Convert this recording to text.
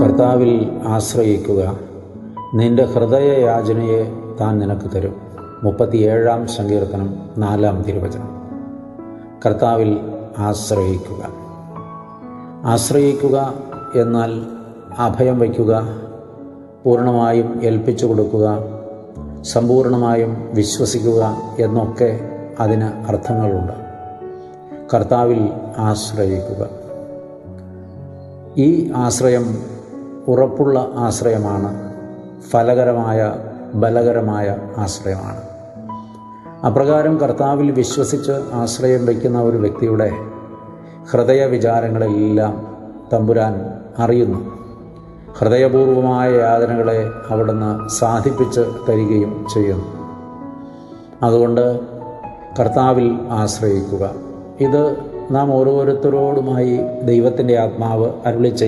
കർത്താവിൽ ആശ്രയിക്കുക, നിന്റെ ഹൃദയയാചനയെ താൻ നിനക്ക് തരും. 37-ാം സങ്കീർത്തനം 4-ാം തിരുവചനം. കർത്താവിൽ ആശ്രയിക്കുക. ആശ്രയിക്കുക എന്നാൽ അഭയം വയ്ക്കുക, പൂർണ്ണമായും ഏൽപ്പിച്ചു കൊടുക്കുക, സമ്പൂർണമായും വിശ്വസിക്കുക എന്നൊക്കെ അതിന് അർത്ഥങ്ങളുണ്ട്. കർത്താവിൽ ആശ്രയിക്കുക. ഈ ആശ്രയം ഉറപ്പുള്ള ആശ്രയമാണ്, ഫലകരമായ ബലകരമായ ആശ്രയമാണ്. അപ്രകാരം കർത്താവിൽ വിശ്വസിച്ച് ആശ്രയം വയ്ക്കുന്ന ഒരു വ്യക്തിയുടെ ഹൃദയ വിചാരങ്ങളെല്ലാം തമ്പുരാൻ അറിയുന്നു. ഹൃദയപൂർവമായ യാതനകളെ അവിടുന്ന് സാധിപ്പിച്ച് തരികയും ചെയ്യുന്നു. അതുകൊണ്ട് കർത്താവിൽ ആശ്രയിക്കുക. ഇത് നാം ഓരോരുത്തരോടുമായി ദൈവത്തിൻ്റെ ആത്മാവ് അരുളിച്ചെയ്യുന്നു.